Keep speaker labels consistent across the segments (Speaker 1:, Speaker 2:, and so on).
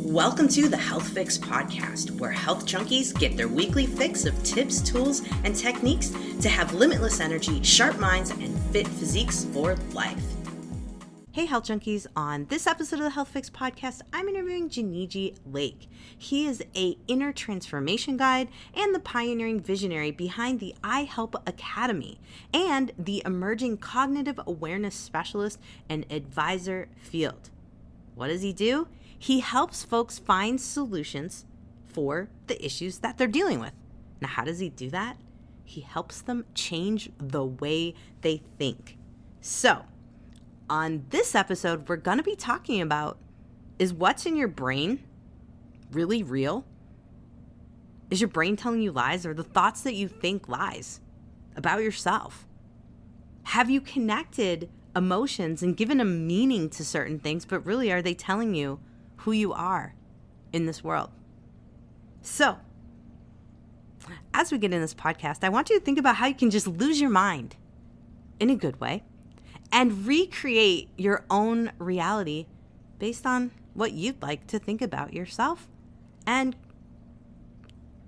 Speaker 1: Welcome to the Health Fix podcast, where health junkies get their weekly fix of tips, tools, and techniques to have limitless energy, sharp minds, and fit physiques for life. Hey health junkies, on this episode of the Health Fix podcast, I'm interviewing Jeniji Lake. He is an inner transformation guide and the pioneering visionary behind the iHelp Academy and the emerging cognitive awareness specialist and advisor field. What does he do? He helps folks find solutions for the issues that they're dealing with. Now, how does he do that? He helps them change the way they think. So, on this episode, we're going to be talking about, is what's in your brain really real? Is your brain telling you lies, or the thoughts that you think lies about yourself? Have you connected emotions and given a meaning to certain things, but really are they telling you who you are in this world? So, as we get in this podcast, I want you to think about how you can just lose your mind in a good way and recreate your own reality based on what you'd like to think about yourself and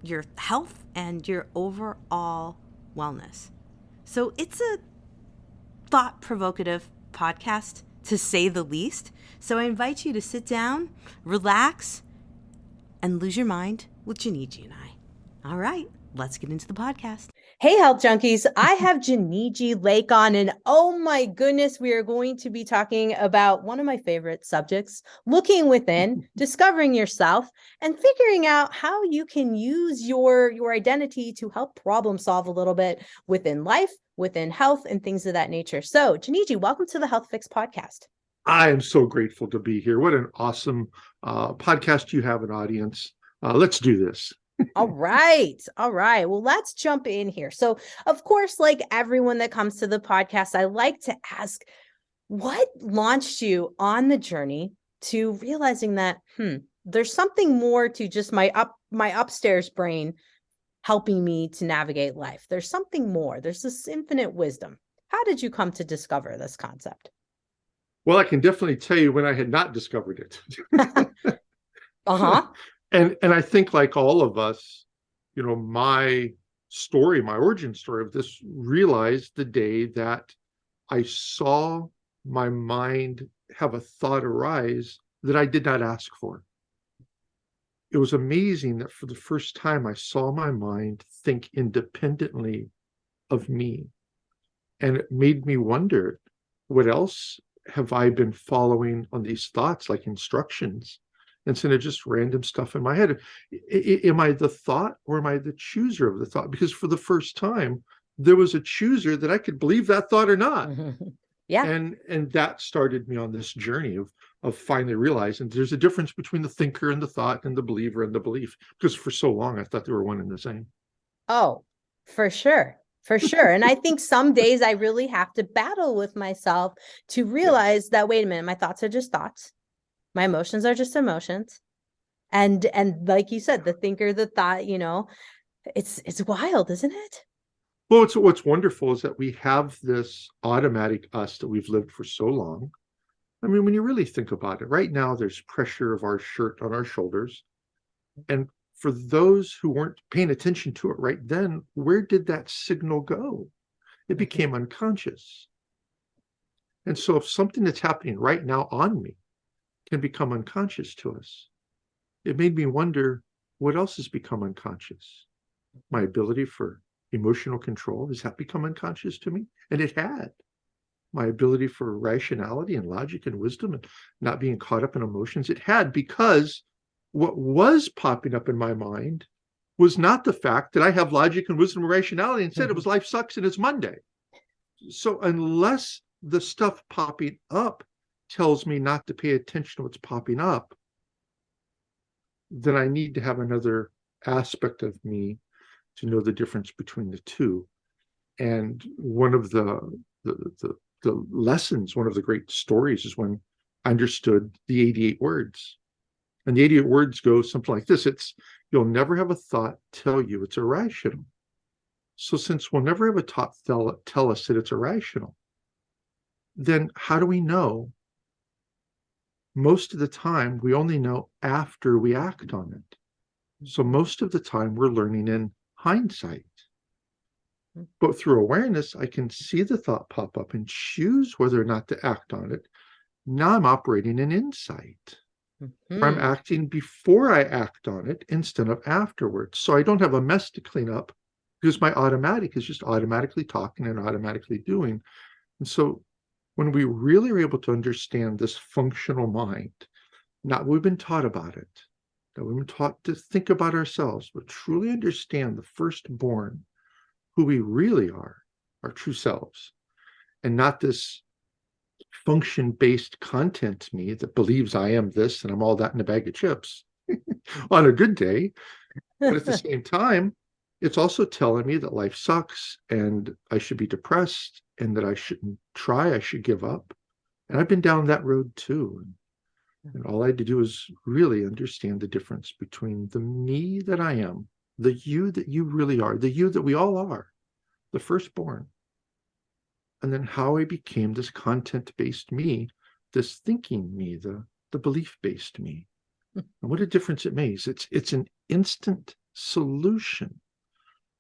Speaker 1: your health and your overall wellness. So it's a thought-provocative podcast, to say the least. So I invite you to sit down, relax, and lose your mind with Jeniji and I. All right, let's get into the podcast. Hey, health junkies. I have Jeniji Lake on, and oh my goodness, we are going to be talking about one of my favorite subjects, looking within, discovering yourself, and figuring out how you can use your identity to help problem solve a little bit within life, within health, and things of that nature. So, Jeniji, welcome to the Health Fix podcast.
Speaker 2: I am so grateful to be here. What an awesome podcast you have, an audience. Let's do this.
Speaker 1: All right. Well, let's jump in here. So, of course, like everyone that comes to the podcast, I like to ask, what launched you on the journey to realizing that, there's something more to just my upstairs brain helping me to navigate life. There's something more. There's this infinite wisdom. How did you come to discover this concept?
Speaker 2: Well, I can definitely tell you when I had not discovered it. And I think, like all of us, my story, my origin story of this, realized the day that I saw my mind have a thought arise that I did not ask for. It was amazing that for the first time I saw my mind think independently of me. And it made me wonder, what else have I been following on these thoughts, like instructions, instead of just random stuff in my head? Am I the thought, or am I the chooser of the thought? Because for the first time, there was a chooser that I could believe that thought or not.
Speaker 1: Yeah.
Speaker 2: And that started me on this journey of finally realizing there's a difference between the thinker and the thought, and the believer and the belief. Because for so long, I thought they were one and the same.
Speaker 1: Oh, for sure. And I think some days I really have to battle with myself to realize that, wait a minute, my thoughts are just thoughts. My emotions are just emotions. And like you said, the thinker, the thought, it's wild, isn't it?
Speaker 2: Well, what's wonderful is that we have this automatic us that we've lived for so long. I mean, when you really think about it, right now, there's pressure of our shirt on our shoulders. And for those who weren't paying attention to it right then, where did that signal go? It became unconscious. And so if something that's happening right now on me can become unconscious to us, it made me wonder, what else has become unconscious? My ability for emotional control, has that become unconscious to me? And it had. My ability for rationality and logic and wisdom and not being caught up in emotions, it had, because what was popping up in my mind was not the fact that I have logic and wisdom and rationality. Instead, it was life sucks and it's Monday. So unless the stuff popping up tells me not to pay attention to what's popping up, then I need to have another aspect of me to know the difference between the two. And one of the lessons, one of the great stories, is when I understood the 88 words. And the 88 words go something like this. You'll never have a thought tell you it's irrational. So since we'll never have a thought tell us that it's irrational, then how do we know most of the time we only know after we act on it. So most of the time we're learning in hindsight. But through awareness, I can see the thought pop up and choose whether or not to act on it. Now I'm operating in insight. I'm acting before I act on it instead of afterwards. So I don't have a mess to clean up because my automatic is just automatically talking and automatically doing. And so when we really are able to understand this functional mind, not we've been taught about it, that we've been taught to think about ourselves, but truly understand the firstborn, who we really are, our true selves, and not this function-based content me that believes I am this and I'm all that in a bag of chips on a good day. But at the same time, it's also telling me that life sucks and I should be depressed and that I shouldn't try, I should give up. And I've been down that road too. And all I had to do is really understand the difference between the me that I am, the you that you really are, the you that we all are, the firstborn, and then how I became this content-based me, this thinking me, the belief-based me. And what a difference it makes. It's an instant solution,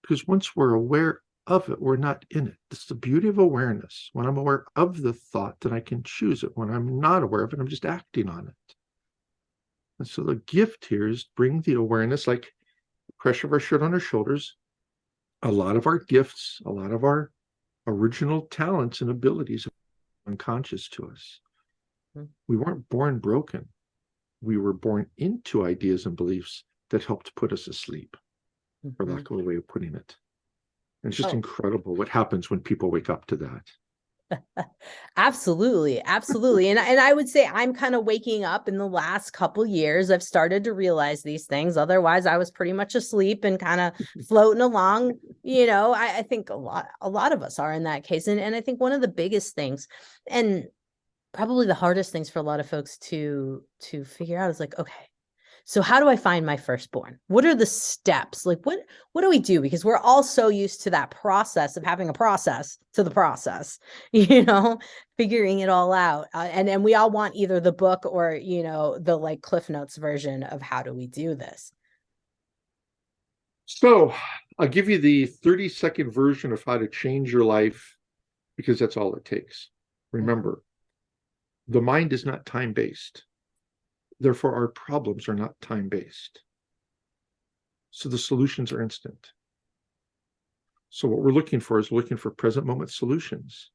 Speaker 2: because once we're aware of it, we're not in it. That's the beauty of awareness. When I'm aware of the thought, then I can choose it. When I'm not aware of it, I'm just acting on it. And so the gift here is bring the awareness, like the pressure of our shirt on our shoulders. A lot of our gifts, a lot of our original talents and abilities are unconscious to us. We weren't born broken. We were born into ideas and beliefs that helped put us asleep, for lack of a way of putting it. And it's just incredible what happens when people wake up to that.
Speaker 3: Absolutely. Absolutely. And I would say I'm kind of waking up in the last couple years. I've started to realize these things. Otherwise, I was pretty much asleep and kind of floating along. You know, I think a lot of us are in that case. And I think one of the biggest things, and probably the hardest things for a lot of folks to figure out is like, okay, so how do I find my firstborn? What are the steps? Like, what do we do? Because we're all so used to that process of having a process to the process, you know, figuring it all out. And we all want either the book or, you know, the like Cliff Notes version of how do we do this?
Speaker 2: So I'll give you the 30-second version of how to change your life, because that's all it takes. Remember, the mind is not time-based. Therefore, our problems are not time-based. So the solutions are instant. So what we're looking for is looking for present moment solutions.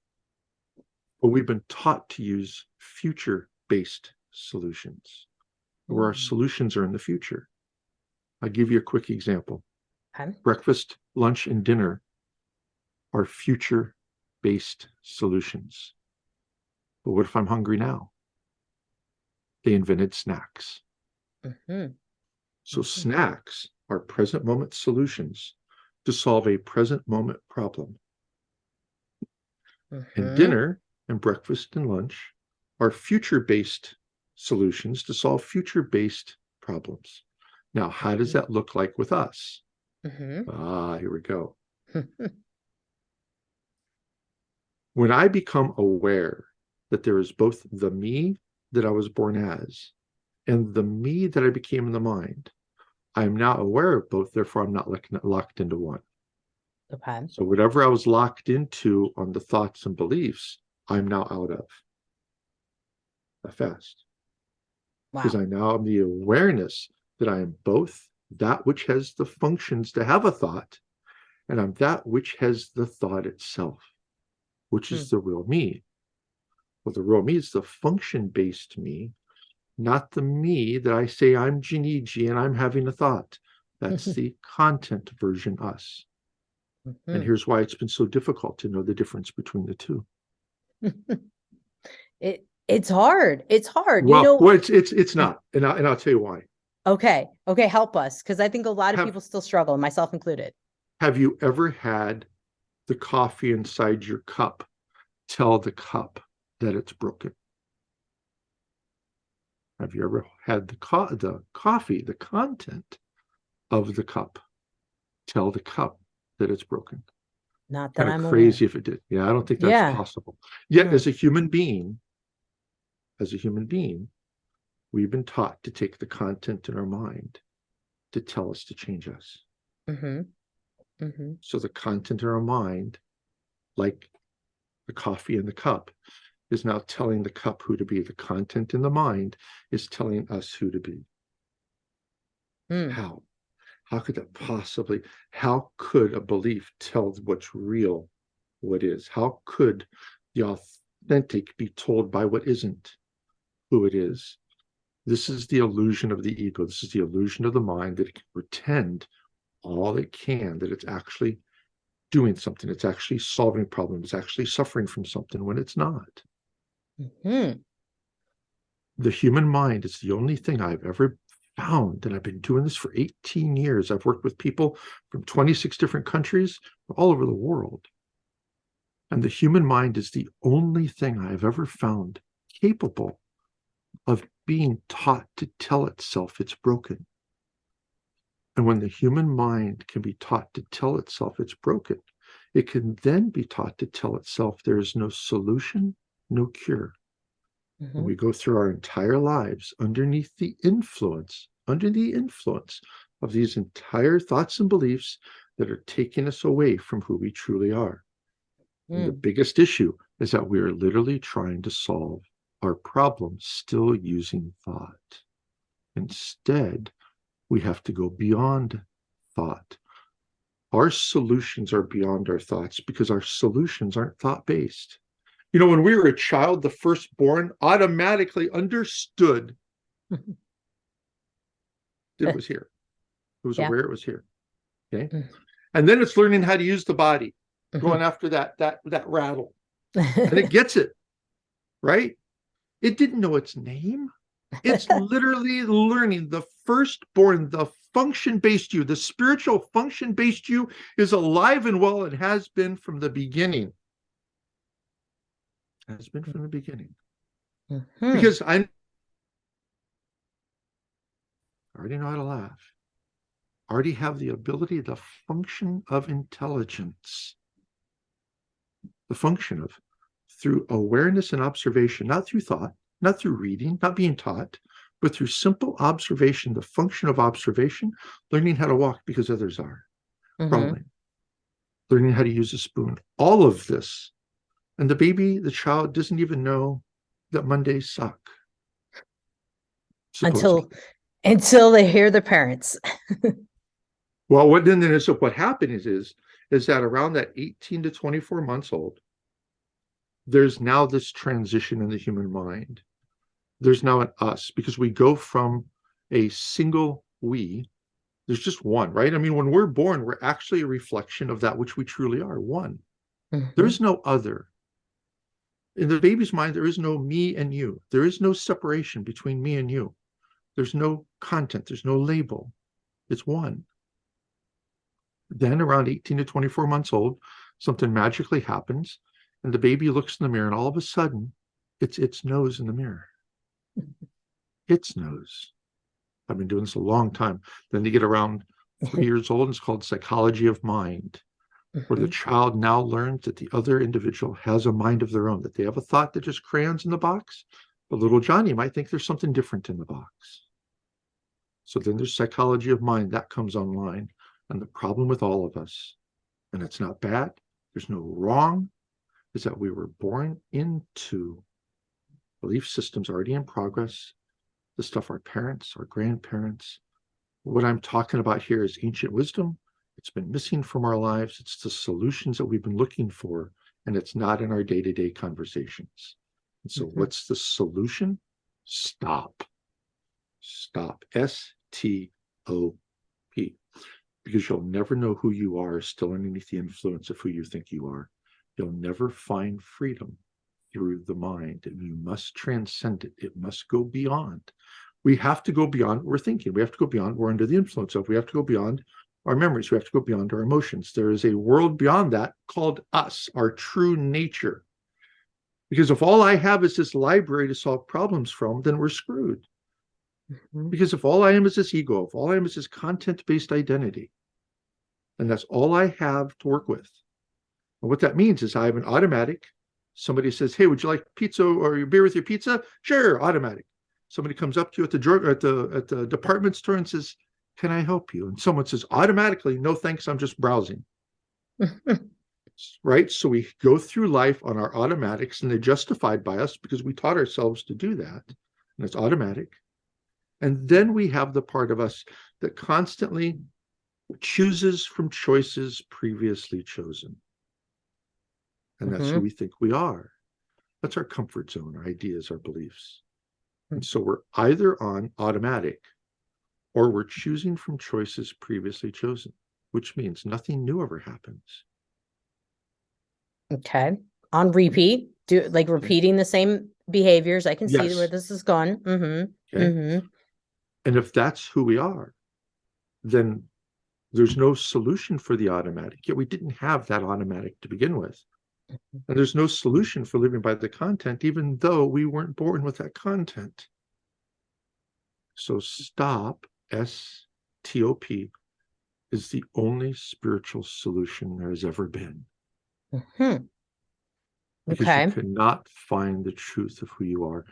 Speaker 2: But we've been taught to use future-based solutions, where our solutions are in the future. I'll give you a quick example. Breakfast, lunch, and dinner are future-based solutions. But what if I'm hungry now? They invented snacks. So snacks are present moment solutions to solve a present moment problem. And dinner and breakfast and lunch are future-based solutions to solve future-based problems. Now, how does that look like with us? Here we go. When I become aware that there is both the me that I was born as and the me that I became in the mind, I am now aware of both, therefore I'm not locked into one. So whatever I was locked into on the thoughts and beliefs, I'm now out of. That fast. Because I now have the awareness that I am both that which has the functions to have a thought, and I'm that which has the thought itself, which is the real me. Well, the real me is the function-based me, not the me that I say I'm Jeniji and I'm having a thought. That's the content version us. And here's why it's been so difficult to know the difference between the two.
Speaker 3: It's hard. It's hard.
Speaker 2: Well,
Speaker 3: you know,
Speaker 2: it's not, and I'll tell you why.
Speaker 3: Okay, help us, because I think a lot of people still struggle, myself included.
Speaker 2: Have you ever had the coffee inside your cup tell the cup that it's broken? Have you ever had the coffee, the content of the cup, tell the cup that it's broken?
Speaker 3: Not that I'm
Speaker 2: crazy
Speaker 3: aware.
Speaker 2: if it did. Yeah, I don't think that's possible. Yet, as a human being, We've been taught to take the content in our mind to tell us to change us.
Speaker 3: Mm-hmm. Mm-hmm.
Speaker 2: So the content in our mind, like the coffee in the cup, is now telling the cup who to be. The content in the mind is telling us who to be.
Speaker 3: Mm.
Speaker 2: How? How could that possibly, how could a belief tell what's real, what is? How could the authentic be told by what isn't who it is? This is the illusion of the ego. This is the illusion of the mind that it can pretend all it can, that it's actually doing something. It's actually solving problems. It's actually suffering from something when it's not.
Speaker 3: Mm-hmm.
Speaker 2: The human mind is the only thing I've ever found, and I've been doing this for 18 years. I've worked with people from 26 different countries all over the world. And the human mind is the only thing I've ever found capable of being taught to tell itself it's broken. And when the human mind can be taught to tell itself it's broken, it can then be taught to tell itself there is no solution, no cure.
Speaker 3: Mm-hmm.
Speaker 2: And we go through our entire lives underneath the influence of these entire thoughts and beliefs that are taking us away from who we truly are. And the biggest issue is that we are literally trying to solve our problems still using thought. Instead, we have to go beyond thought. Our solutions are beyond our thoughts because our solutions aren't thought-based. You know, when we were a child, the firstborn automatically understood it was here. It was aware it was here. Okay. And then it's learning how to use the body, going after that rattle. And it gets it, right? It didn't know its name. It's literally learning. The firstborn, the function-based you, the spiritual function-based you is alive and well. It has been from the beginning. Has been from the beginning. Because I already know how to laugh. I already have the ability, the function of intelligence. The function of, through awareness and observation, not through thought, not through reading, not being taught, but through simple observation, the function of observation, learning how to walk because others are, crawling, learning how to use a spoon, all of this. And the baby, the child, doesn't even know that Mondays suck.
Speaker 3: Until they hear the parents.
Speaker 2: Well, what happens is that around that 18 to 24 months old, there's now this transition in the human mind. There's now an us, because we go from a single we. There's just one, right? I mean, when we're born, we're actually a reflection of that which we truly are, one. There's no other. In the baby's mind, there is no me and you. There is no separation between me and you. There's no content. There's no label. It's one. Then around 18 to 24 months old, something magically happens, and the baby looks in the mirror, and all of a sudden, it's its nose in the mirror. Its nose. I've been doing this a long time. Then they get around 3 years old, and it's called psychology of mind, where the child now learns that the other individual has a mind of their own, that they have a thought that just crayons in the box, but little Johnny might think there's something different in the box. So then there's psychology of mind that comes online. And the problem with all of us, and it's not bad, there's no wrong, is that we were born into belief systems already in progress, the stuff our parents, our grandparents. What I'm talking about here is ancient wisdom. It's been missing from our lives. It's the solutions that we've been looking for, and it's not in our day-to-day conversations. And so what's the solution? Stop. Stop. S-T-O-P. Because you'll never know who you are still underneath the influence of who you think you are. You'll never find freedom through the mind, and you must transcend it. It must go beyond. We have to go beyond what we're thinking. We have to go beyond what we're under the influence of. We have to go beyond our memories. We have to go beyond our emotions. There is a world beyond that called us, our true nature. Because if all I have is this library to solve problems from, then we're screwed. Because if all I am is this ego, if all I am is this content-based identity, and that's all I have to work with. And what that means is I have an automatic. Somebody says, hey, would you like pizza or your beer with your pizza? Sure, automatic. Somebody comes up to you at the department store and says, "Can I help you?" And someone says automatically, "No, thanks, I'm just browsing." Right? So we go through life on our automatics, and they're justified by us because we taught ourselves to do that. And it's automatic. And then we have the part of us that constantly chooses from choices previously chosen. And that's who we think we are. That's our comfort zone, our ideas, our beliefs. And so we're either on automatic or we're choosing from choices previously chosen, which means nothing new ever happens.
Speaker 3: Okay. On repeat, repeating the same behaviors. I can see where this is going.
Speaker 2: Okay. And if that's who we are, then there's no solution for the automatic. Yet we didn't have that automatic to begin with. And there's no solution for living by the content, even though we weren't born with that content. So stop, S-T-O-P, is the only spiritual solution there has ever been. Because you cannot find the truth of who you are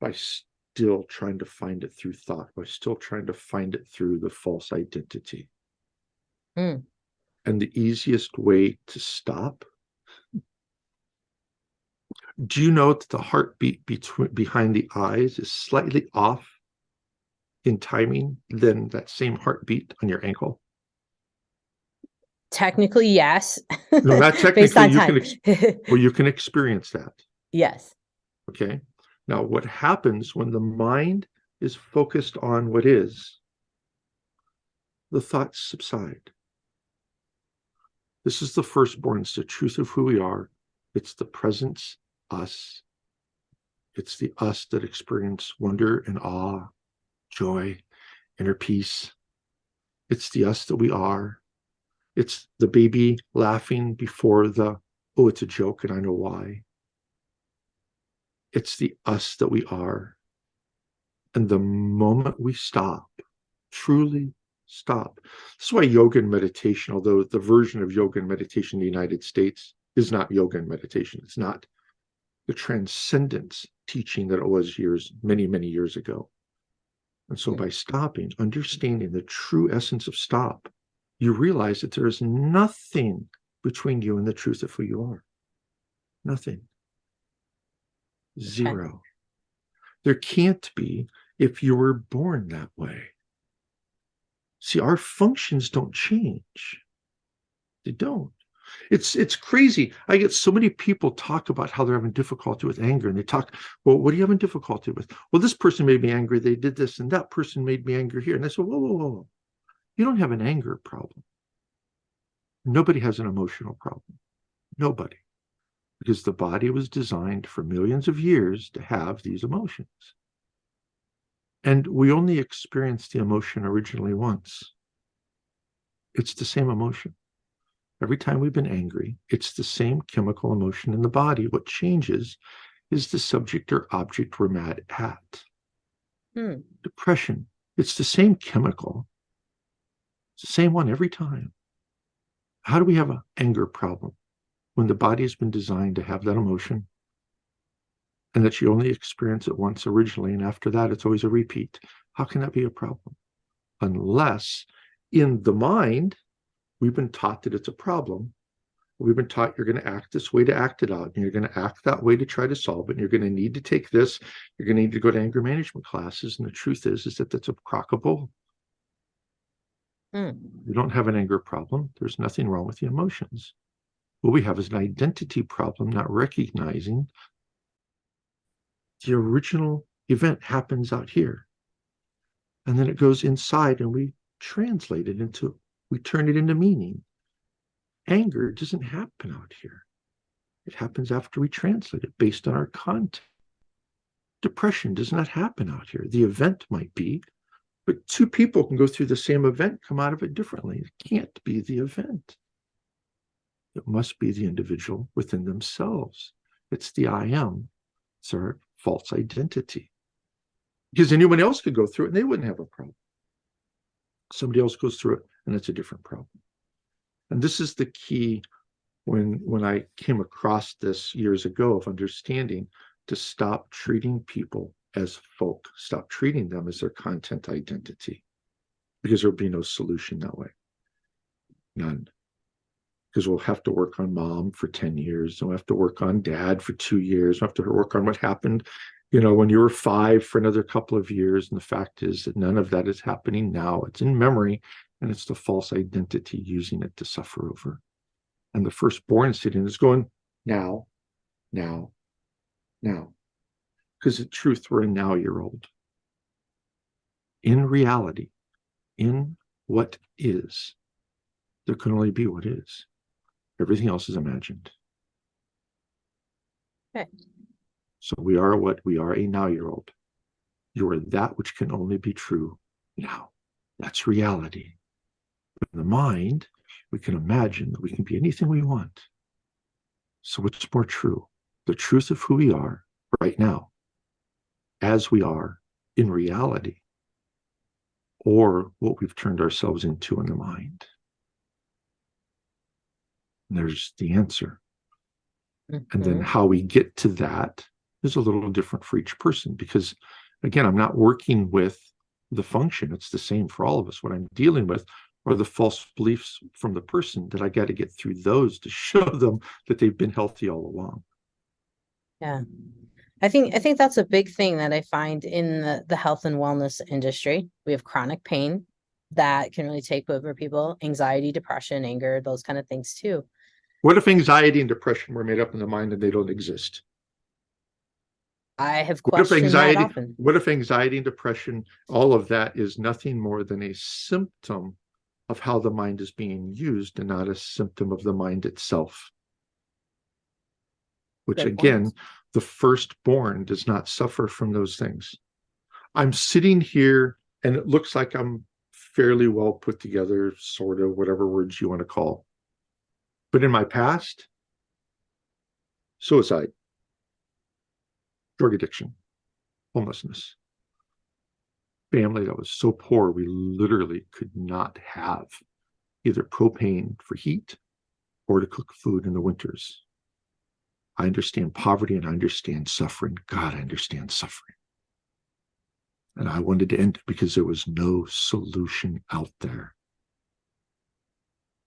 Speaker 2: by still trying to find it through thought, by still trying to find it through the false identity. And the easiest way to stop, do you know that the heartbeat behind the eyes is slightly off in timing than that same heartbeat on your ankle?
Speaker 3: Technically, yes.
Speaker 2: No, not technically.
Speaker 3: Based on time.
Speaker 2: You can experience that.
Speaker 3: Yes.
Speaker 2: Okay. Now, what happens when the mind is focused on what is, the thoughts subside. This is the firstborn. It's the truth of who we are. It's the presence, us. It's the us that experience wonder and awe, joy, inner peace. It's the us that we are. It's the baby laughing before oh, it's a joke and I know why. It's the us that we are. And the moment we stop, truly stop. This is why yoga and meditation, although the version of yoga and meditation in the United States is not yoga and meditation. It's not the transcendence teaching that it was many, many years ago. And so by stopping, understanding the true essence of stop, you realize that there is nothing between you and the truth of who you are. Nothing. Zero. Okay. There can't be if you were born that way. See, our functions don't change. They don't. It's crazy. I get so many people talk about how they're having difficulty with anger, and they talk, well, what are you having difficulty with? Well, this person made me angry. They did this, and that person made me angry here. And I said, whoa, whoa, whoa. You don't have an anger problem. Nobody has an emotional problem. Nobody. Because the body was designed for millions of years to have these emotions. And we only experienced the emotion originally once. It's the same emotion. Every time we've been angry, it's the same chemical emotion in the body. What changes is the subject or object we're mad at. Depression, it's the same chemical. It's the same one every time. How do we have an anger problem when the body has been designed to have that emotion and that you only experience it once originally, and after that, it's always a repeat? How can that be a problem? Unless in the mind, we've been taught that it's a problem. We've been taught you're going to act this way to act it out, and you're going to act that way to try to solve it, and you're going to need to take this, you're going to need to go to anger management classes, and the truth is that that's a crock of bull. You don't have an anger problem. There's nothing wrong with the emotions. What we have is an identity problem, not recognizing the original event happens out here. And then it goes inside and we translate it into, we turn it into meaning. Anger doesn't happen out here. It happens after we translate it based on our content. Depression does not happen out here. The event might be, but two people can go through the same event, come out of it differently. It can't be the event. It must be the individual within themselves. It's the I am. It's our false identity. Because anyone else could go through it and they wouldn't have a problem. Somebody else goes through it and it's a different problem. And this is the key when I came across this years ago of understanding to stop treating people as folk stop treating them as their content identity, because there'll be no solution that way. None. Because we'll have to work on mom for 10 years. And we'll have to work on dad for 2 years. We'll have to work on what happened, when you were 5 for another couple of years. And the fact is that none of that is happening now. It's in memory, and it's the false identity using it to suffer over. And the firstborn sitting is going, now, now, now. Because in truth, we're a now-year-old. In reality, in what is, there can only be what is. Everything else is imagined.
Speaker 3: Okay.
Speaker 2: So we are what we are, a now-year-old. You are that which can only be true now. That's reality. But in the mind, we can imagine that we can be anything we want. So what's more true? The truth of who we are right now, as we are in reality, or what we've turned ourselves into in the mind? And there's the answer. And then how we get to that is a little different for each person, because again, I'm not working with the function. It's the same for all of us. What I'm dealing with are the false beliefs from the person that I got to get through those to show them that they've been healthy all along.
Speaker 3: Yeah. I think that's a big thing that I find in the health and wellness industry. We have chronic pain that can really take over people, anxiety, depression, anger, those kind of things too.
Speaker 2: What if anxiety and depression were made up in the mind and they don't exist?
Speaker 3: I have questioned that often.
Speaker 2: What if anxiety and depression, all of that is nothing more than a symptom of how the mind is being used and not a symptom of the mind itself? Which
Speaker 3: Good
Speaker 2: again,
Speaker 3: point.
Speaker 2: the firstborn does not suffer from those things. I'm sitting here and it looks like I'm fairly well put together, sort of, whatever words you want to call. But in my past, suicide, drug addiction, homelessness, family that was so poor we literally could not have either propane for heat or to cook food in the winters. I understand poverty and I understand suffering. God, I understand suffering. And I wanted to end it because there was no solution out there.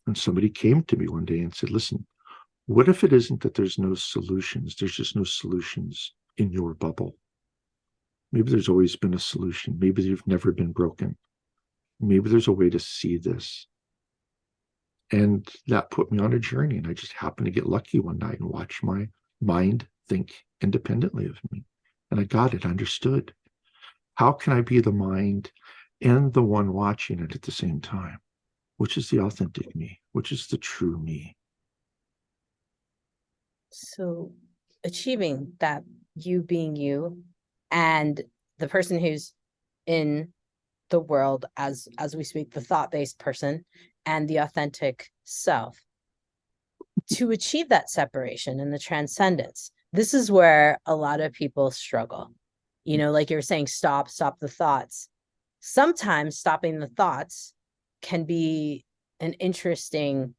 Speaker 2: And somebody came to me one day and said, listen, what if it isn't that there's no solutions? There's just no solutions in your bubble. Maybe there's always been a solution. Maybe you've never been broken. Maybe there's a way to see this. And that put me on a journey. And I just happened to get lucky one night and watch my mind think independently of me. And I got it, understood. How can I be the mind and the one watching it at the same time? Which is the authentic me? Which is the true me?
Speaker 3: So achieving that you being you and the person who's in the world as we speak, the thought-based person and the authentic self, to achieve that separation and the transcendence, this is where a lot of people struggle. Like you're saying, stop the thoughts. Sometimes stopping the thoughts can be an interesting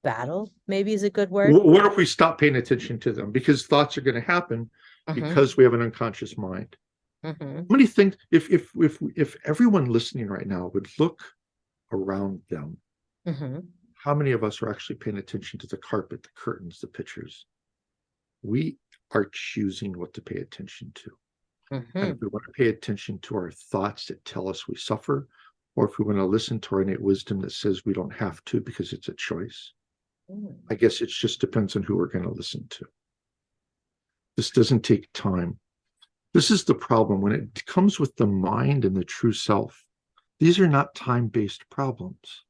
Speaker 3: battle, maybe is a good word.
Speaker 2: What if we stop paying attention to them? Because thoughts are going to happen because we have an unconscious mind. How many things, if everyone listening right now would look around them, how many of us are actually paying attention to the carpet, the curtains, the pictures? We are choosing what to pay attention to. And if we want to pay attention to our thoughts that tell us we suffer, or if we want to listen to our innate wisdom that says we don't have to because it's a choice, I guess it just depends on who we're going to listen to. This doesn't take time. This is the problem. When it comes with the mind and the true self, these are not time-based problems.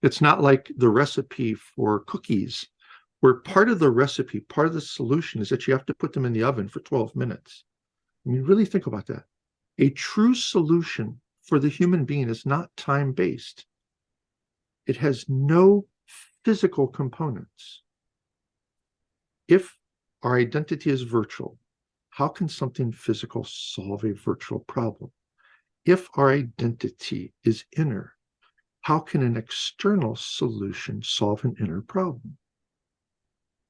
Speaker 2: It's not like the recipe for cookies, where part of the recipe, part of the solution is that you have to put them in the oven for 12 minutes. I mean, really think about that. A true solution for the human being is not time-based. It has no physical components. If our identity is virtual, how can something physical solve a virtual problem? If our identity is inner, how can an external solution solve an inner problem?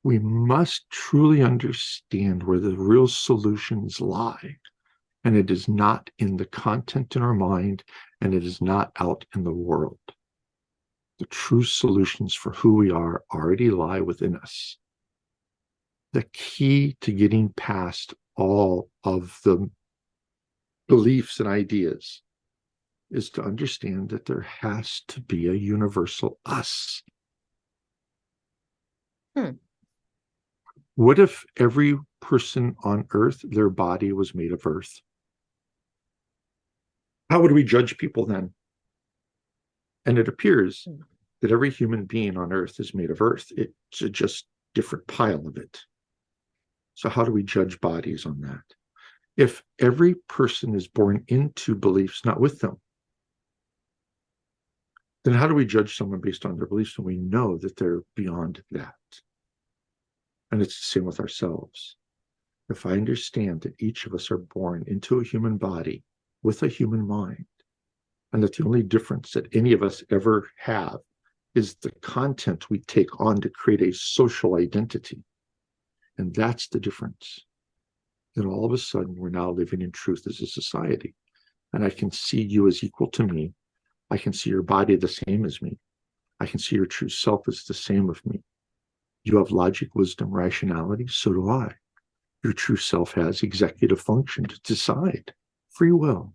Speaker 2: We must truly understand where the real solutions lie. And it is not in the content in our mind, and it is not out in the world. The true solutions for who we are already lie within us. The key to getting past all of the beliefs and ideas is to understand that there has to be a universal us. What if every person on earth, their body was made of earth? How would we judge people then? And it appears that every human being on earth is made of earth. It's a just different pile of it. So how do we judge bodies on that? If every person is born into beliefs, not with them, then how do we judge someone based on their beliefs when we know that they're beyond that? And it's the same with ourselves. If I understand that each of us are born into a human body with a human mind, and that the only difference that any of us ever have is the content we take on to create a social identity, and that's the difference, then all of a sudden we're now living in truth as a society. And I can see you as equal to me. I can see your body the same as me. I can see your true self as the same of me. You have logic, wisdom, rationality. So do I. Your true self has executive function to decide, free will.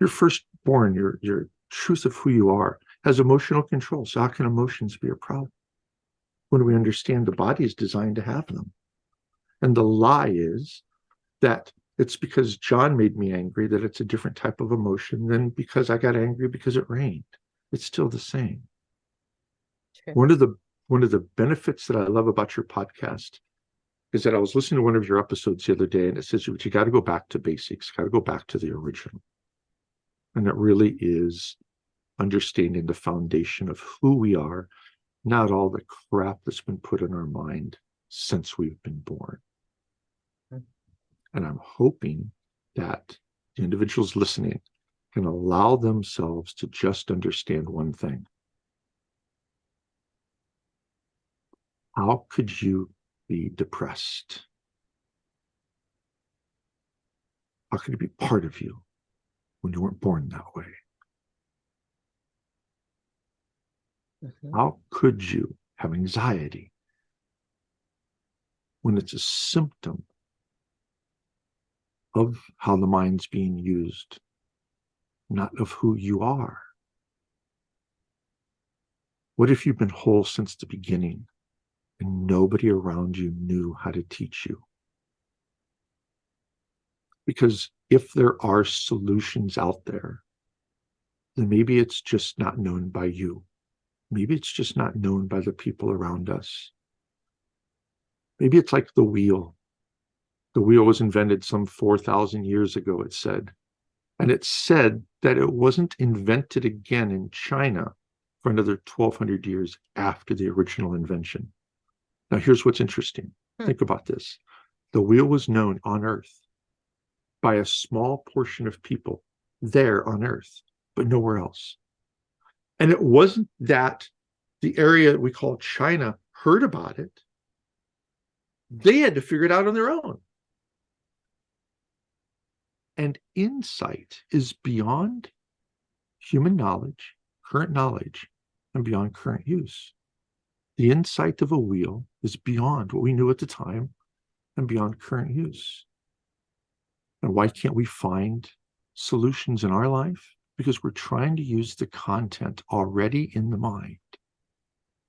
Speaker 2: You're firstborn, your truth of who you are has emotional control. So how can emotions be a problem? When we understand the body is designed to have them. And the lie is that it's because John made me angry that it's a different type of emotion than because I got angry because it rained. It's still the same.
Speaker 3: True.
Speaker 2: One of the benefits that I love about your podcast is that I was listening to one of your episodes the other day, and it says you got to go back to basics, got to go back to the original. And it really is understanding the foundation of who we are, not all the crap that's been put in our mind since we've been born. And I'm hoping that the individuals listening can allow themselves to just understand one thing. How could you be depressed? How could it be part of you when you weren't born that way? How could you have anxiety when it's a symptom of how the mind's being used, not of who you are? What if you've been whole since the beginning and nobody around you knew how to teach you? Because if there are solutions out there, then maybe it's just not known by you. Maybe it's just not known by the people around us. Maybe it's like the wheel. The wheel was invented some 4,000 years ago, it said. And it said that it wasn't invented again in China for another 1,200 years after the original invention. Now, here's what's interesting. Think about this. The wheel was known on Earth by a small portion of people there on Earth, but nowhere else. And it wasn't that the area we call China heard about it. They had to figure it out on their own. And insight is beyond human knowledge, current knowledge, and beyond current use. The insight of a wheel is beyond what we knew at the time and beyond current use. And why can't we find solutions in our life? Because we're trying to use the content already in the mind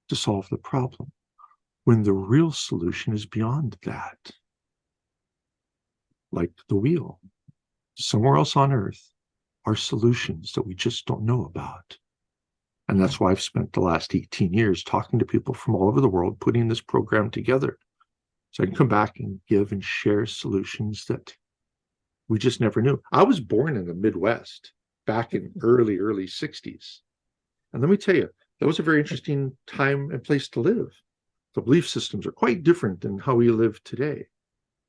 Speaker 2: to solve the problem, when the real solution is beyond that. Like the wheel. Somewhere else on Earth are solutions that we just don't know about. And that's why I've spent the last 18 years talking to people from all over the world, putting this program together. So I can come back and give and share solutions that we just never knew. I was born in the Midwest back in early 60s. And let me tell you, that was a very interesting time and place to live. The belief systems are quite different than how we live today.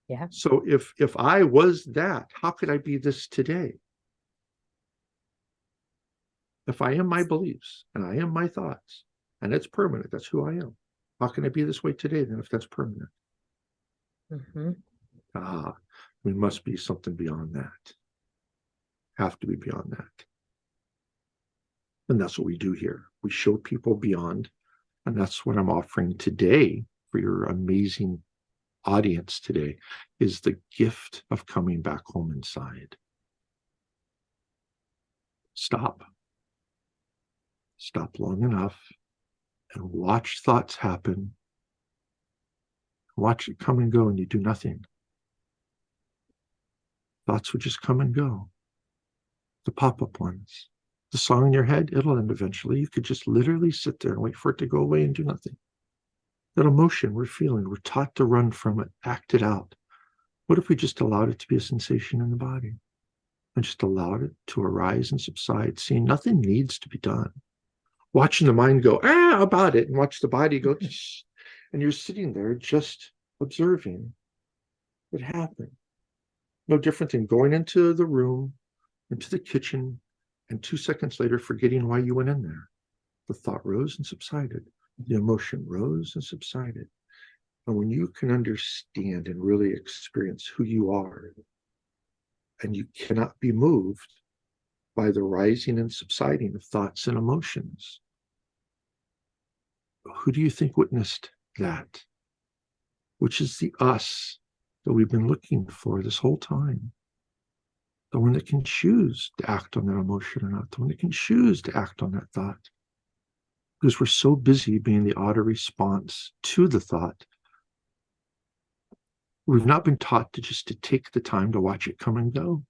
Speaker 3: Yeah.
Speaker 2: So if I was that, how could I be this today? If I am my beliefs and I am my thoughts, and it's permanent, that's who I am. How can I be this way today then if that's permanent?
Speaker 3: Mm-hmm.
Speaker 2: We must be something beyond that. Have to be beyond that. And that's what we do here. We show people beyond. And that's what I'm offering today for your amazing audience today, is the gift of coming back home inside. Stop. Stop long enough and watch thoughts happen. Watch it come and go, and you do nothing. Thoughts would just come and go. The pop-up ones. The song in your head, it'll end eventually. You could just literally sit there and wait for it to go away and do nothing. That emotion we're feeling, we're taught to run from it, act it out. What if we just allowed it to be a sensation in the body and just allowed it to arise and subside, seeing nothing needs to be done? Watching the mind go, about it, and watch the body go, and you're sitting there just observing it happen. No different than going into the room, into the kitchen, and 2 seconds later forgetting why you went in there. The thought rose and subsided. The emotion rose and subsided. And when you can understand and really experience who you are, and you cannot be moved by the rising and subsiding of thoughts and emotions, who do you think witnessed that? Which is the us that we've been looking for this whole time. The one that can choose to act on that emotion or not. The one that can choose to act on that thought. Because we're so busy being the auto response to the thought. We've not been taught to take the time to watch it come and go.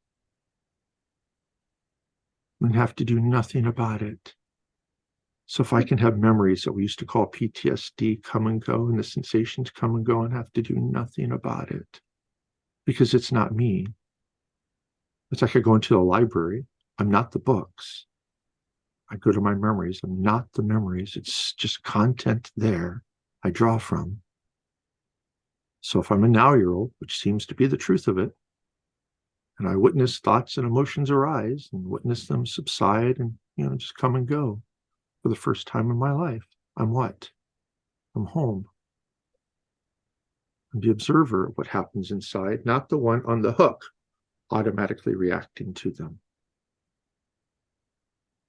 Speaker 2: We have to do nothing about it. So if I can have memories that we used to call PTSD come and go, and the sensations come and go, and have to do nothing about it, because it's not me. It's like I go into the library. I'm not the books. I go to my memories. I'm not the memories. It's just content there I draw from. So if I'm a now-year-old, which seems to be the truth of it, and I witness thoughts and emotions arise and witness them subside and, just come and go for the first time in my life, I'm what? I'm home. I'm the observer of what happens inside, not the one on the hook, automatically reacting to them.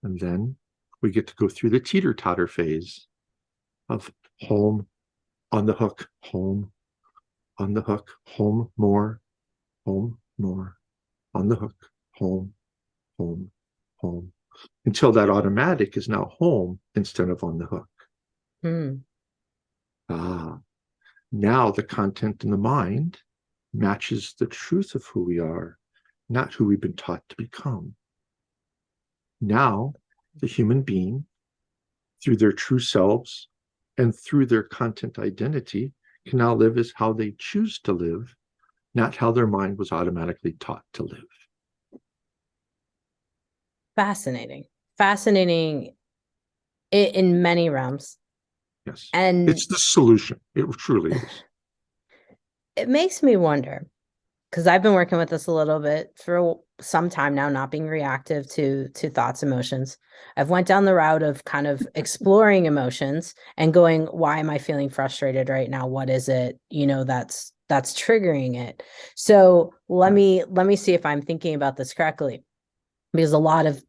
Speaker 2: And then we get to go through the teeter-totter phase of home, on the hook, home, on the hook, home, more, on the hook, home, until that automatic is now home instead of on the hook. Now the content in the mind matches the truth of who we are, not who we've been taught to become. Now, the human being, through their true selves and through their content identity, can now live as how they choose to live, not how their mind was automatically taught to live.
Speaker 3: Fascinating in many realms.
Speaker 2: Yes.
Speaker 3: And
Speaker 2: it's the solution. It truly is.
Speaker 3: It makes me wonder, because I've been working with this a little bit for some time now, not being reactive to thoughts, emotions. I've went down the route of kind of exploring emotions and going, why am I feeling frustrated right now? What is it, that's triggering it? So let me see if I'm thinking about this correctly, because a lot of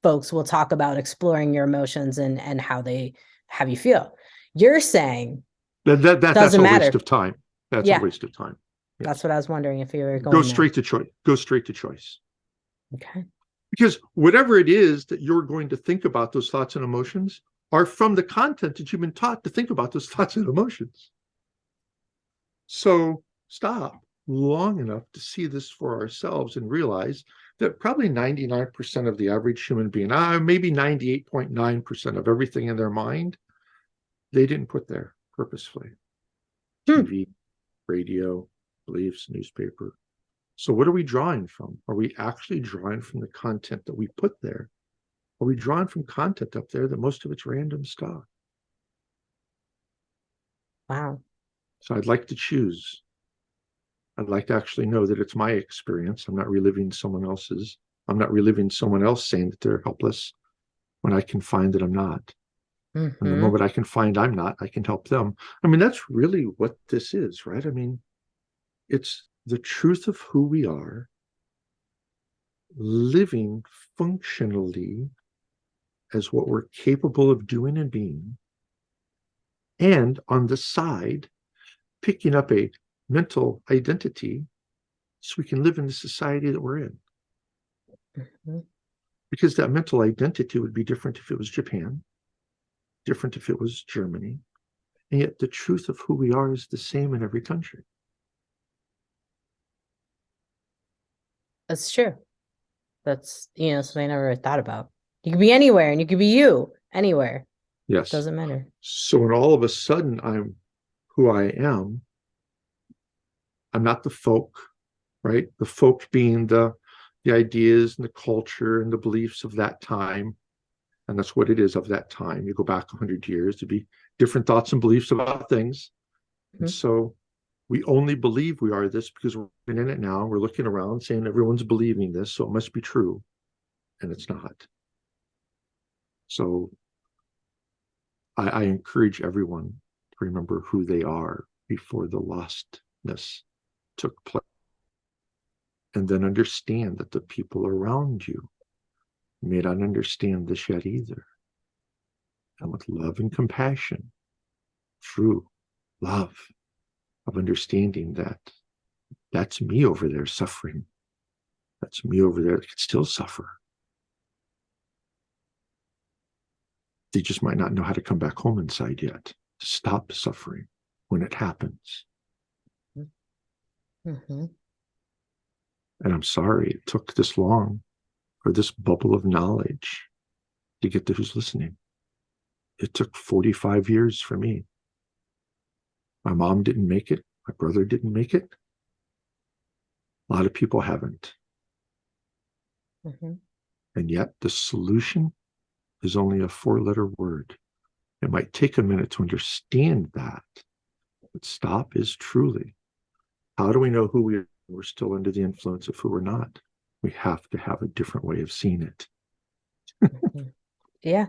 Speaker 3: folks will talk about exploring your emotions and how they have you feel. You're saying
Speaker 2: that's a waste of time. That's a waste of time. Yes.
Speaker 3: That's what I was wondering, if you were going
Speaker 2: Go straight to choice. Go straight to choice.
Speaker 3: Okay.
Speaker 2: Because whatever it is that you're going to think about, those thoughts and emotions are from the content that you've been taught to think about those thoughts and emotions. So stop long enough to see this for ourselves and realize that probably 99% of the average human being, maybe 98.9% of everything in their mind, they didn't put there purposefully. TV, radio, beliefs, newspaper. So what are we drawing from? Are we actually drawing from the content that we put there? Are we drawing from content up there that most of it's random stuff?
Speaker 3: Wow.
Speaker 2: So I'd like to choose. I'd like to actually know that it's my experience. I'm not reliving someone else's. I'm not reliving someone else saying that they're helpless when I can find that I'm not. And the
Speaker 3: Mm-hmm.
Speaker 2: moment I can find I'm not, I can help them. I mean, that's really what this is, right? I mean, it's the truth of who we are, living functionally as what we're capable of doing and being, and on the side, picking up a mental identity so we can live in the society that we're in.
Speaker 3: Mm-hmm.
Speaker 2: Because that mental identity would be different if it was Japan, different if it was Germany, and yet the truth of who we are is the same in every country.
Speaker 3: That's true. That's, something I never really thought about. You could be anywhere and you could be you anywhere.
Speaker 2: Yes.
Speaker 3: Doesn't matter.
Speaker 2: So when all of a sudden I'm who I am, I'm not the folk, right? The folk being the ideas and the culture and the beliefs of that time. And that's what it is of that time. You go back 100 years to be different thoughts and beliefs about things.
Speaker 3: Mm-hmm.
Speaker 2: And so we only believe we are this because we're in it now. We're looking around saying everyone's believing this, so it must be true. And it's not. So I encourage everyone to remember who they are before the lostness took place. And then understand that the people around you may not understand this yet either. And with love and compassion, true love of understanding that that's me over there suffering. That's me over there that can still suffer. They just might not know how to come back home inside yet to stop suffering when it happens.
Speaker 3: Mm-hmm.
Speaker 2: And I'm sorry it took this long for this bubble of knowledge to get to who's listening. It took 45 years for me. My mom didn't make it. My brother didn't make it. A lot of people haven't.
Speaker 3: Mm-hmm.
Speaker 2: And yet the solution is only a 4-letter word. It might take a minute to understand that. But stop is truly, how do we know who we're still under the influence of who we're not? We have to have a different way of seeing it.
Speaker 3: Mm-hmm. Yeah.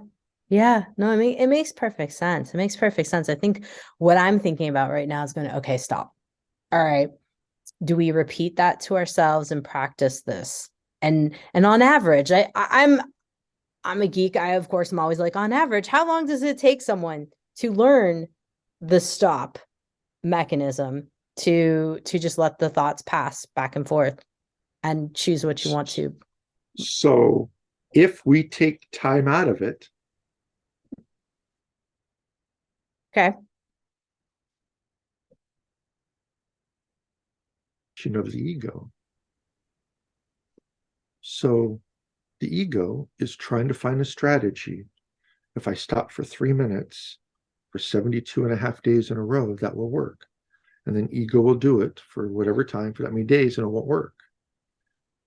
Speaker 3: Yeah. No, I mean, it makes perfect sense. It makes perfect sense. I think what I'm thinking about right now is going to, okay, stop. All right. Do we repeat that to ourselves and practice this? And on average, I'm a geek. Of course, I'm always like, on average, how long does it take someone to learn the stop mechanism to just let the thoughts pass back and forth and choose what you want to?
Speaker 2: So if we take time out of it,
Speaker 3: Okay.
Speaker 2: of the ego. So the ego is trying to find a strategy. If I stop for 3 minutes for 72 and a half days in a row, that will work. And then ego will do it for whatever time, for that many days, and it won't work.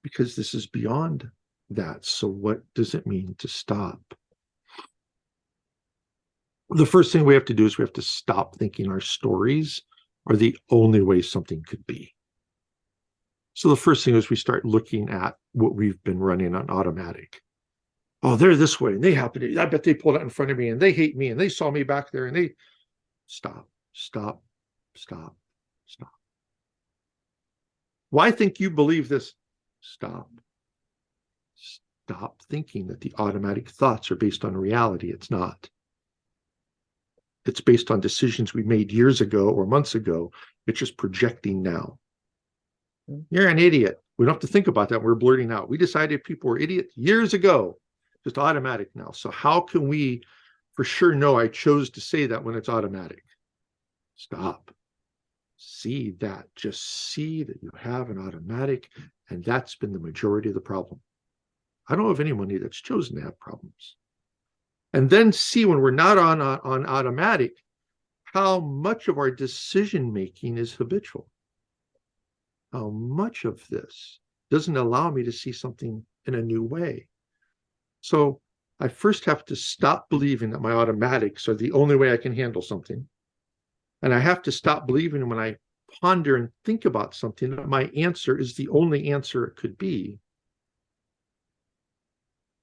Speaker 2: Because this is beyond that. So what does it mean to stop? The first thing we have to do is we have to stop thinking our stories are the only way something could be. So the first thing is we start looking at what we've been running on automatic. Oh, they're this way, and they happen to, I bet they pulled out in front of me, and they hate me, and they saw me back there, and they stop. Why think you believe this? Stop thinking that the automatic thoughts are based on reality. It's not. It's based on decisions we made years ago or months ago. It's just projecting now. You're an idiot. We don't have to think about that. We're blurting out. We decided people were idiots years ago. Just automatic now. So how can we for sure know I chose to say that when it's automatic? Stop. See that. Just see that you have an automatic, and that's been the majority of the problem. I don't know of anybody that's chosen to have problems. And then see when we're not on automatic, how much of our decision making is habitual. How much of this doesn't allow me to see something in a new way. So I first have to stop believing that my automatics are the only way I can handle something. And I have to stop believing when I ponder and think about something that my answer is the only answer it could be.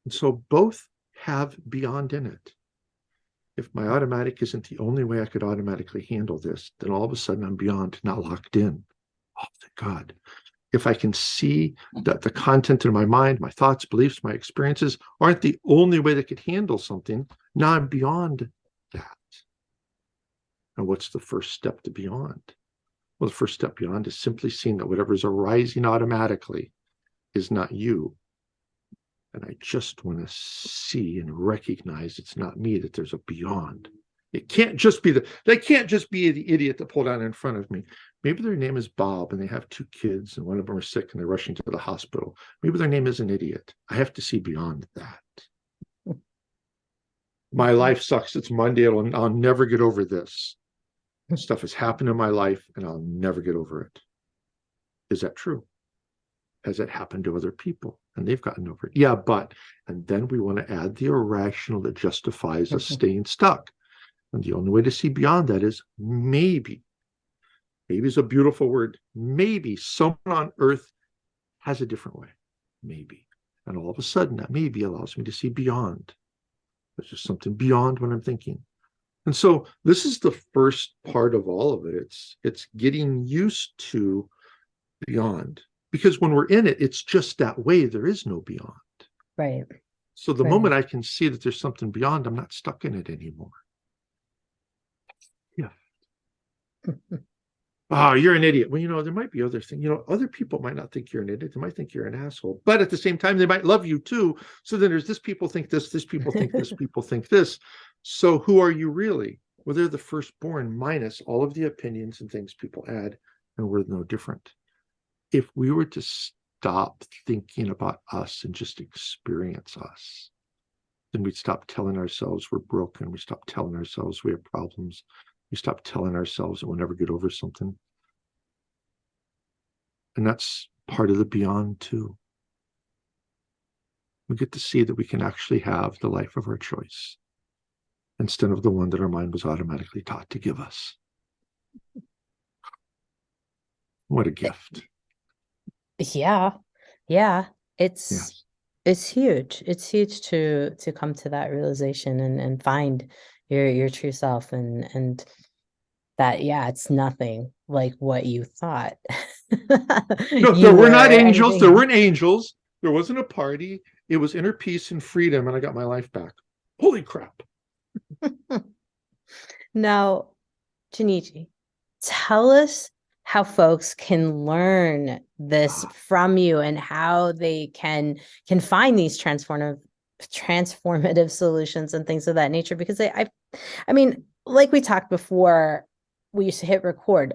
Speaker 2: And so both have beyond in it. If my automatic isn't the only way I could automatically handle this, then all of a sudden I'm beyond, not locked in. Oh, thank God. If I can see that the content in my mind, my thoughts, beliefs, my experiences aren't the only way that could handle something, now I'm beyond that. And what's the first step to beyond? Well, the first step beyond is simply seeing that whatever is arising automatically is not you. And I just want to see and recognize it's not me, that there's a beyond. It can't just be they can't just be the idiot that pulled out in front of me. Maybe their name is Bob and they have 2 kids and one of them are sick and they're rushing to the hospital. Maybe their name is an idiot. I have to see beyond that. My life sucks. It's Monday. I'll never get over this. Stuff has happened in my life and I'll never get over it. Is that true? Has it happened to other people and they've gotten over it? Yeah, and then we want to add the irrational that justifies us staying stuck. And the only way to see beyond that is maybe. Maybe is a beautiful word. Maybe someone on earth has a different way. Maybe. And all of a sudden, that maybe allows me to see beyond. There's just something beyond what I'm thinking. And so this is the first part of all of it. It's getting used to beyond. Because when we're in it, it's just that way. There is no beyond.
Speaker 3: Right.
Speaker 2: So the moment I can see that there's something beyond, I'm not stuck in it anymore. Yeah. Oh, you're an idiot. Well, there might be other things. Other people might not think you're an idiot. They might think you're an asshole. But at the same time, they might love you too. So then there's this people think this people think this, people think this. So who are you really? Well, they're the firstborn minus all of the opinions and things people add, and we're no different. If we were to stop thinking about us and just experience us, then we'd stop telling ourselves we're broken. We stop telling ourselves we have problems. We stop telling ourselves that we'll never get over something. And that's part of the beyond too. We get to see that we can actually have the life of our choice instead of the one that our mind was automatically taught to give us. What a gift.
Speaker 3: Yeah. It's huge. It's huge to come to that realization and find your true self and that, it's nothing like what you thought.
Speaker 2: No, there were not angels. There weren't angels. There wasn't a party. It was inner peace and freedom, and I got my life back. Holy crap.
Speaker 3: Now, Jeniji, tell us how folks can learn this from you and how they can find these transformative solutions and things of that nature. Because I mean, like we talked before, we used to hit record.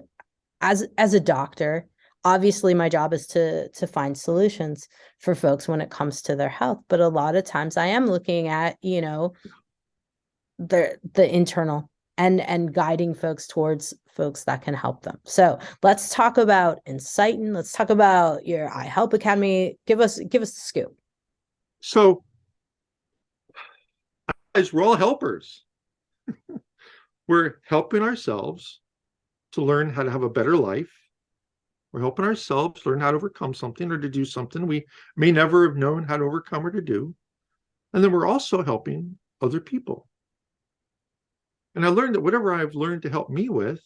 Speaker 3: As a doctor, obviously my job is to find solutions for folks when it comes to their health. But a lot of times I am looking at, the internal and guiding folks towards folks that can help them. So let's talk about Insighten. Let's talk about your iHelp Academy. Give us the scoop.
Speaker 2: So, guys, we're all helpers. We're helping ourselves to learn how to have a better life. We're helping ourselves learn how to overcome something or to do something we may never have known how to overcome or to do. And then we're also helping other people. And I learned that whatever I've learned to help me with,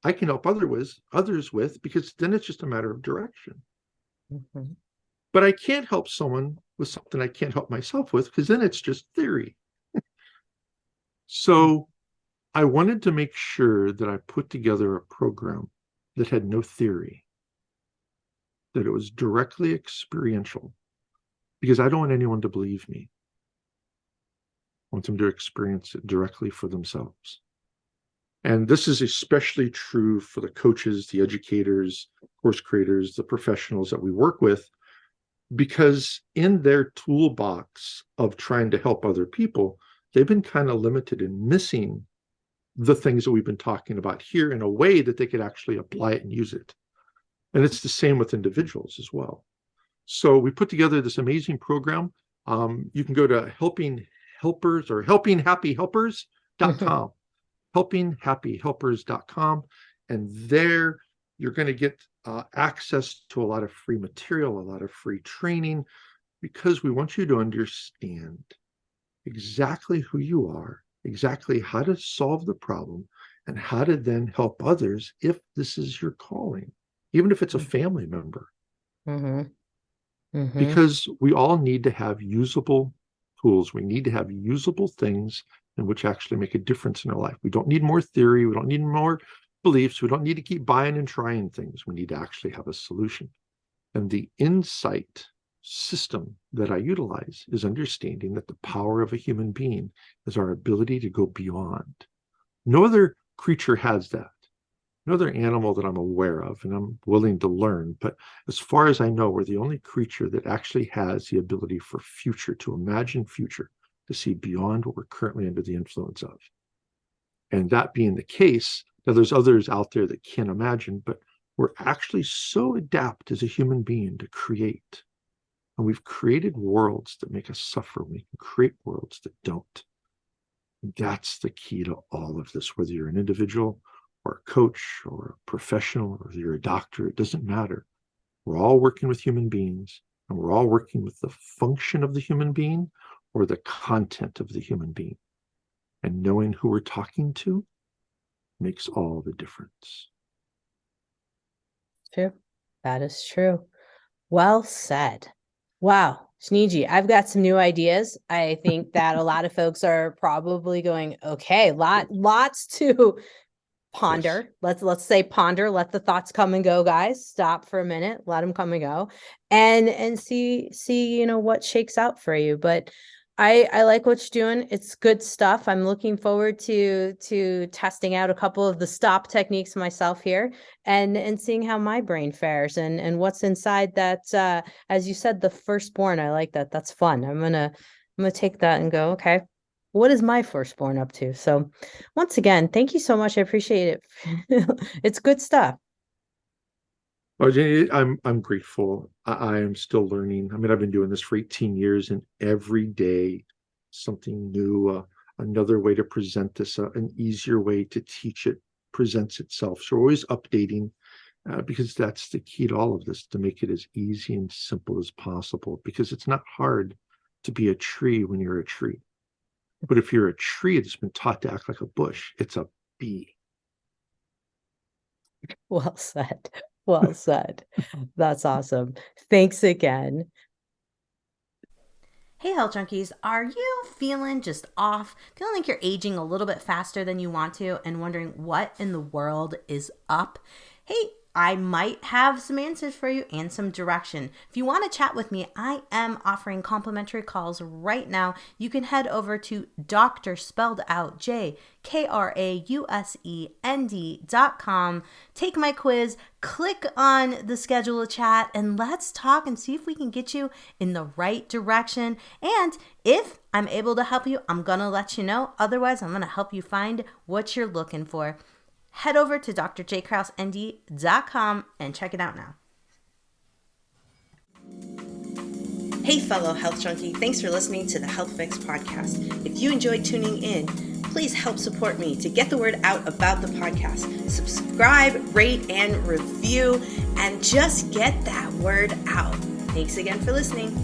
Speaker 2: I can help others with, because then it's just a matter of direction. Mm-hmm. But I can't help someone with something I can't help myself with, because then it's just theory. So I wanted to make sure that I put together a program that had no theory, that it was directly experiential, because I don't want anyone to believe me. I want them to experience it directly for themselves. And this is especially true for the coaches, the educators, course creators, the professionals that we work with, because in their toolbox of trying to help other people, they've been kind of limited in missing the things that we've been talking about here in a way that they could actually apply it and use it. And it's the same with individuals as well. So we put together this amazing program. You can go to helpinghappyhelpers.com, helpinghappyhelpers.com. And there you're going to get access to a lot of free material, a lot of free training, because we want you to understand exactly who you are exactly how to solve the problem and how to then help others if this is your calling, even if it's a family member.
Speaker 3: Mm-hmm. Mm-hmm.
Speaker 2: Because we all need to have usable tools. We need to have usable things in which actually make a difference in our life. We don't need more theory. We don't need more beliefs. We don't need to keep buying and trying things. We need to actually have a solution. And the insight system that I utilize is understanding that the power of a human being is our ability to go beyond. No other creature has that. No other animal that I'm aware of, and I'm willing to learn. But as far as I know, we're the only creature that actually has the ability for future, to imagine future, to see beyond what we're currently under the influence of. And that being the case, now there's others out there that can't imagine, but we're actually so adept as a human being to create. And we've created worlds that make us suffer. We can create worlds that don't. That's the key to all of this, whether you're an individual or a coach or a professional, or you're a doctor, it doesn't matter. We're all working with human beings, and we're all working with the function of the human being or the content of the human being. And knowing who we're talking to makes all the difference.
Speaker 3: True. That is true. Well said. Wow. Jeniji, I've got some new ideas. I think that a lot of folks are probably going, okay, lots to ponder.
Speaker 2: Yes.
Speaker 3: Let's say ponder, let the thoughts come and go, guys. Stop for a minute, let them come and go, and see, what shakes out for you. But I like what you're doing. It's good stuff. I'm looking forward to testing out a couple of the stop techniques myself here and seeing how my brain fares and what's inside that, as you said, the firstborn. I like that. That's fun. I'm gonna take that and go, okay, what is my firstborn up to? So once again, thank you so much. I appreciate it. It's good stuff.
Speaker 2: Oh, Jenny, I'm grateful. I am still learning. I mean, I've been doing this for 18 years, and every day something new, another way to present this, an easier way to teach it presents itself. So we're always updating, because that's the key to all of this, to make it as easy and simple as possible, because it's not hard to be a tree when you're a tree. But if you're a tree that's been taught to act like a bush, it's a bee.
Speaker 3: Well said. Well said. That's awesome. Thanks again.
Speaker 1: Hey, Health Junkies, are you feeling just off? Feeling like you're aging a little bit faster than you want to and wondering what in the world is up? Hey, I might have some answers for you and some direction. If you want to chat with me, I am offering complimentary calls right now. You can head over to Dr. spelled out JKRAUSEND.com. Take my quiz, click on the schedule a chat, and let's talk and see if we can get you in the right direction. And if I'm able to help you, I'm going to let you know. Otherwise, I'm going to help you find what you're looking for. Head over to drjkrausend.com and check it out now. Hey, fellow health junkie, thanks for listening to the Health Fix podcast. If you enjoyed tuning in, please help support me to get the word out about the podcast. Subscribe, rate, and review, and just get that word out. Thanks again for listening.